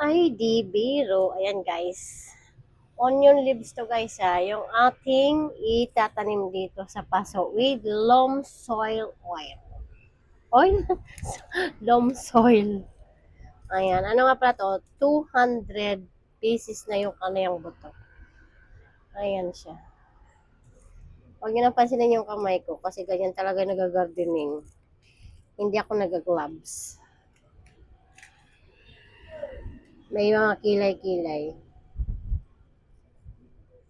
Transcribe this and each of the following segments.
Ay, di biro. Ayan guys. Onion leaves to guys ha. Yung ating itatanim dito sa paso with loam soil oil. Oil? Loam soil. Ayan. Ano nga pala to? 200 pieces na yung kanayang buto. Ayan siya. Huwag nyo napansinin yung kamay ko kasi ganyan talaga nag-gardening. Hindi ako nag-gloves. May mga kilay-kilay.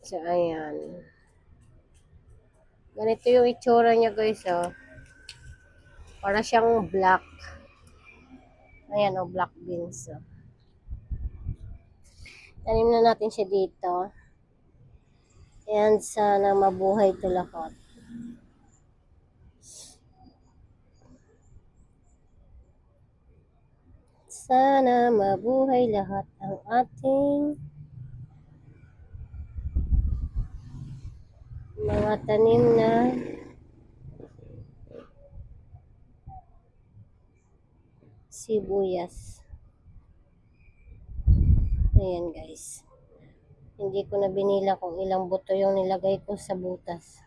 So, ayan. Ganito yung itsura niya guys, oh. Para siyang black. Ayan, oh, black beans. Oh. Tanim na natin siya dito. And sana mabuhay ito lahat. Sana mabuhay lahat ang ating mga tanim na sibuyas. Ayan guys. Hindi ko na binila kung ilang buto yung nilagay ko sa butas.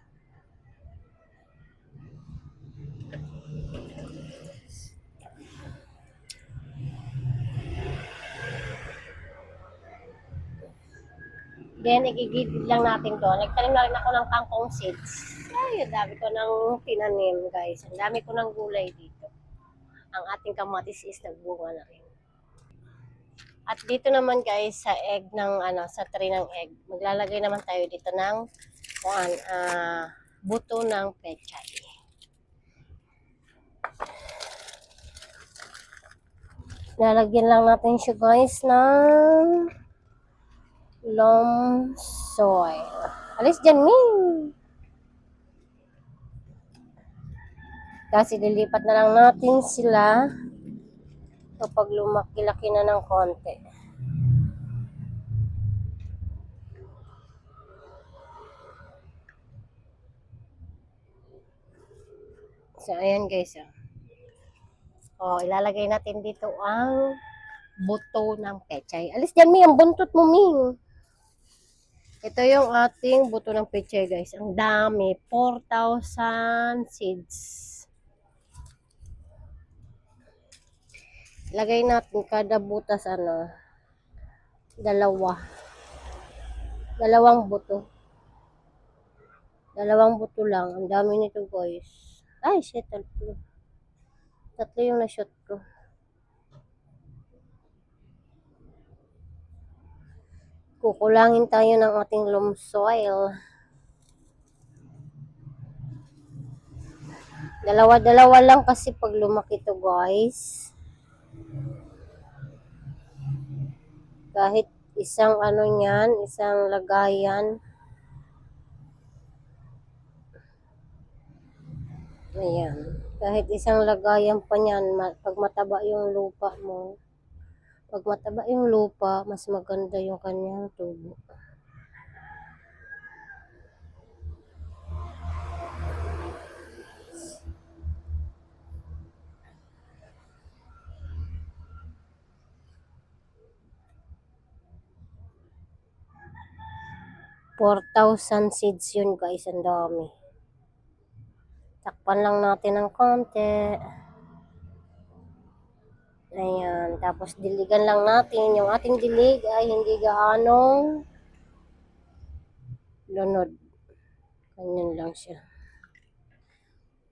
Then, igigilid lang natin to. Nagtanim na rin ako ng kangkong seeds. Ay, ang dami ko ng tinanim, guys. Ang dami ko ng gulay dito. Ang ating kamatis is nagbunga na rin. At dito naman, guys, sa egg ng, sa tray ng egg, maglalagay naman tayo dito ng, buto ng pechay. Lalagyan lang natin siya, guys, ng loam soil. Alis dyan, Ming! Kasi lilipat na lang natin sila kapag lumaki-laki na ng konti. So, ayan guys. Oh, ilalagay natin dito ang buto ng pechay. Alis dyan, Ming! Ang buntot mo, Ming! Ito yung ating buto ng pechay, guys. Ang dami. 4,000 seeds. Lagay natin kada butas, dalawang buto. Dalawang buto lang. Ang dami nito, guys. Ay, shit. Tatlo yung na-shot ko. Kukulangin tayo ng ating loam soil. Dalawa-dalawa lang kasi pag lumaki to, guys. Kahit isang isang lagayan. Ayan. Kahit isang lagayan pa niyan, pag mataba yung lupa mo, mas maganda yung kanyang tubo. $4,000 seeds yun guys, ang dami. Takpan lang natin ng konti. Ayan, tapos diligan lang natin. Yung ating dilig ay hindi gaanong lunod. Ganyan lang siya.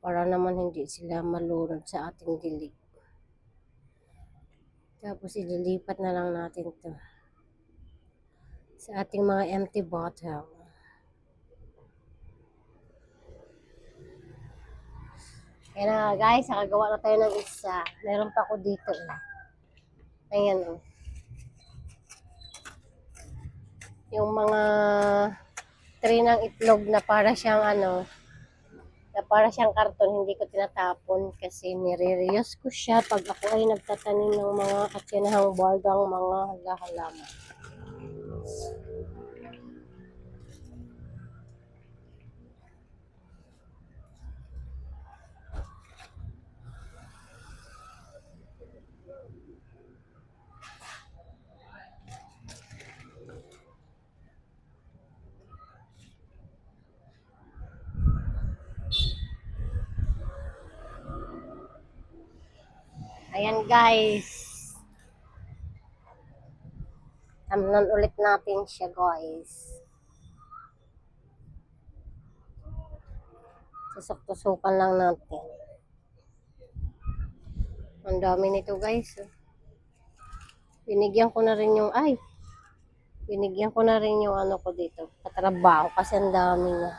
Para naman hindi sila malunod sa ating dilig. Tapos ililipat na lang natin to sa ating mga empty bottle. Kaya na guys, nakagawa na tayo ng isa. Meron pa ako dito. Ayan o. Yung mga tray ng itlog na para siyang karton, hindi ko tinatapon kasi nire-reuse ko siya pag ako ay nagtatanim ng mga katsinahang bargang mga halaman. Ayan guys. Tamnan ulit natin siya guys. Tusok-tusukan lang natin. Ang dami nito guys. Binigyan ko na rin yung, binigyan ko na rin yung ano ko dito. Katrabaho kasi ang dami niya.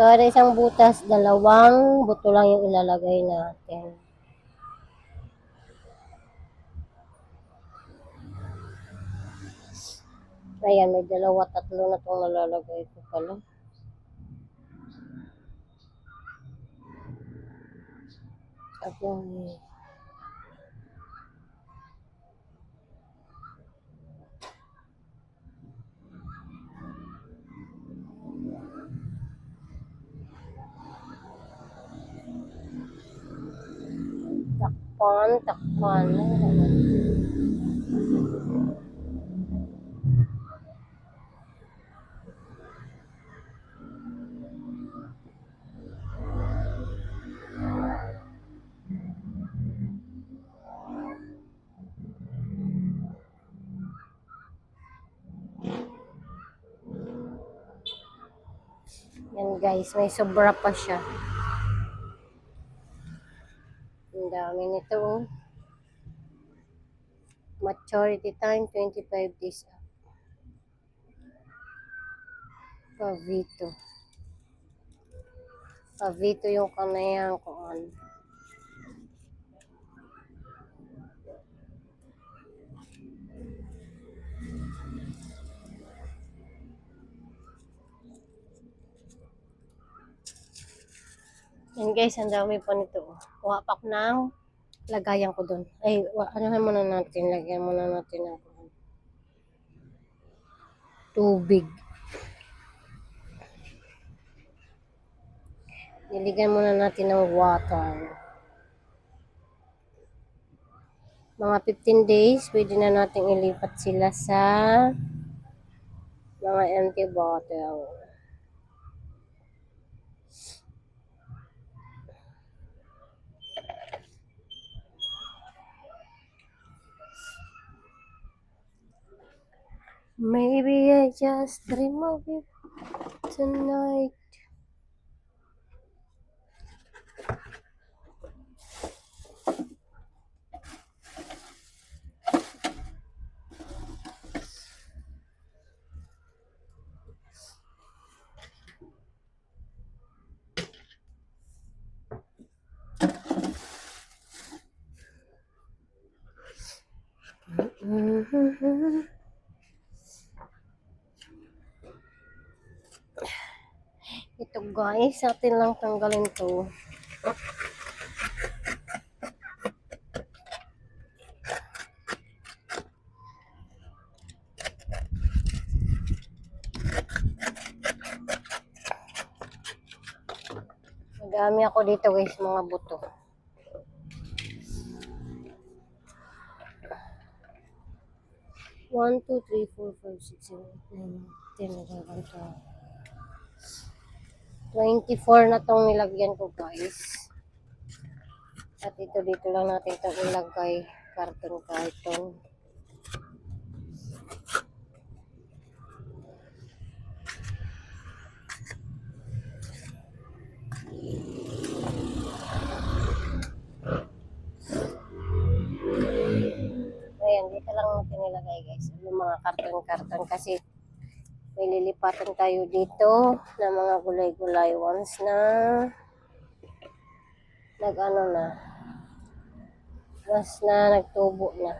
Kada isang butas, dalawang buto lang yung ilalagay natin. Ayan, may dalawa, tatlo na itong nalalagay ko pala. Okay. Takpan, takpan. Yan guys, may sobra pa siya. Ang dami nito. Oh. Maturity time, 25 days. Pavito. Pavito yung kanayang kuan. Yan guys, ang dami pa nito. Kuha pa ko ng lagayan ko doon. Ay, anuhan muna natin. Lagyan muna natin ng tubig. Niligan muna natin ng water. Mga 15 days, pwede na natin ilipat sila sa mga empty bottle. Maybe I just dream of you tonight. Ito guys, atin lang tanggalin to. Madami ako dito guys, mga buto. One, two, three, four, five, six, seven, 10, 11, 12. 24 na tong nilagyan ko guys. At dito lang natin itong ilagay. Karton. Ayan, dito lang natin nilagay guys. Yung mga karton kasi may lilipatan tayo dito ng mga gulay-gulay once na nagtubo na.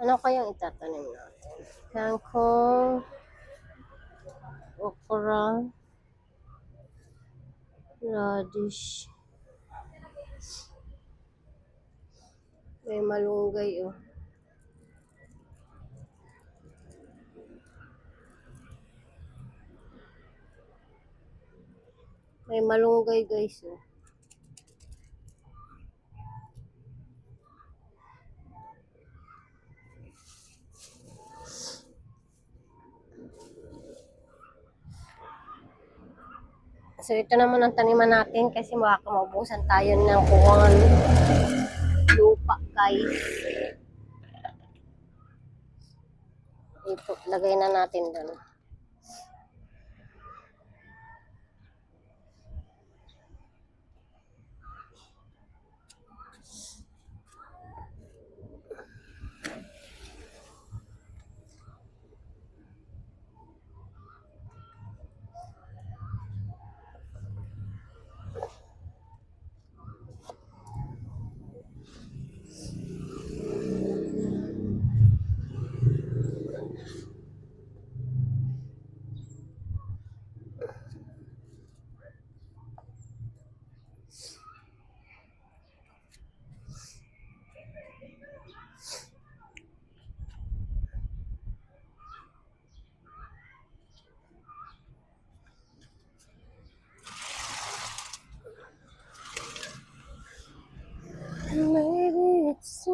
Ano kayang itatanim natin? Kangkong, okra, radish. May malunggay oh. May malunggay guys oh. So, ito naman ang taniman natin kasi baka maubusan tayo ng kuwan lupa, guys. Ito, lagay na natin doon. Maybe it's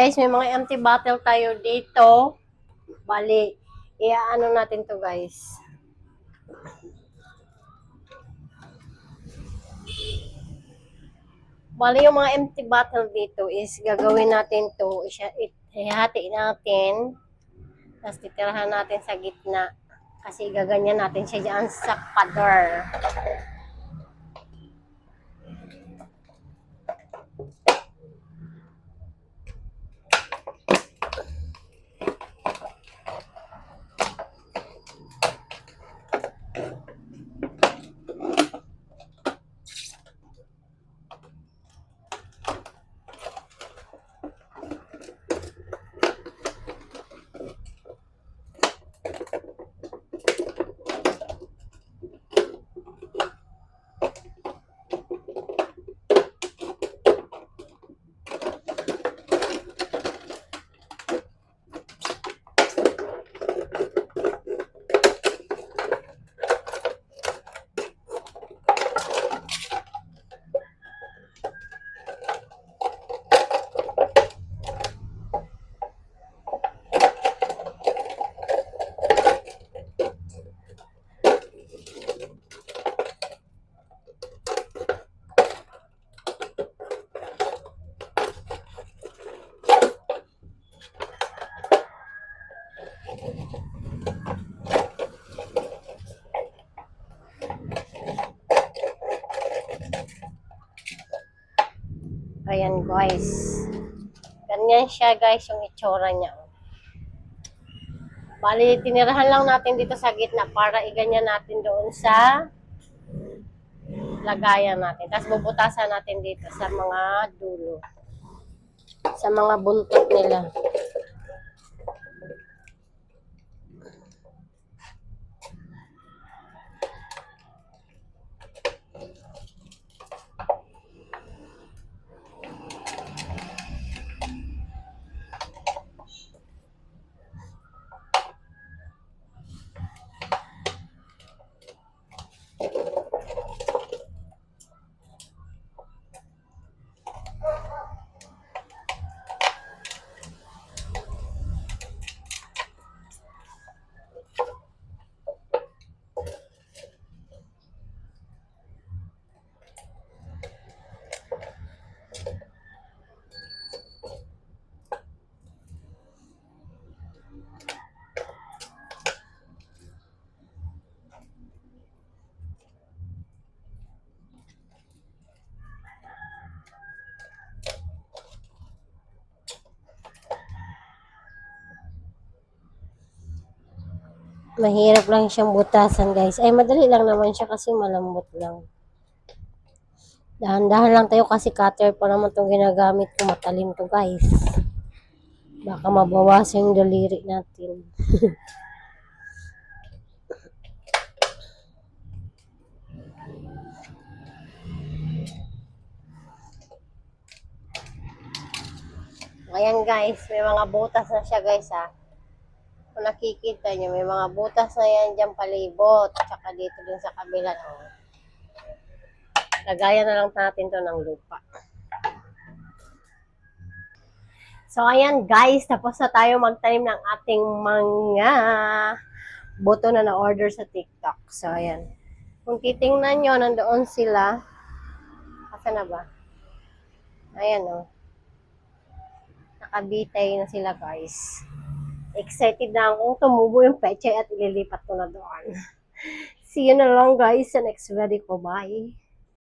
guys, may mga empty bottle tayo dito. Bali, iaano natin to guys. Bali, yung mga empty bottle dito is gagawin natin to. Ihati natin. Tapos titirahan natin sa gitna. Kasi gaganyan natin siya dyan sa pader. Ayan guys. Ganyan siya guys yung itsura niya. Bali, tinirahan lang natin dito sa gitna para iganyan natin doon sa lagayan natin. Tapos bubutasan natin dito sa mga dulo. Sa mga buntot nila. Mahirap lang siyang butasan, guys. Ay, madali lang naman siya kasi malambot lang. Dahan-dahan lang tayo kasi cutter pa naman itong ginagamit ko. Matalim to, guys. Baka mabawasan yung daliri natin. Ayan, guys. May mga butas na siya, guys, ha. Kung nakikita nyo, may mga butas na yan dyan palibot. Tsaka dito din sa kabila. Oh. Lagayan na lang natin to ng lupa. So, ayan guys, tapos na tayo magtanim ng ating mga buto na na-order sa TikTok. So, ayan. Kung titingnan nyo, nandoon sila. Asa na ba? Ayan o. Nakabitay na sila guys. Excited na akong tumubo yung pechay at ililipat ko na doon. See you na lang guys sa next video ko. Bye!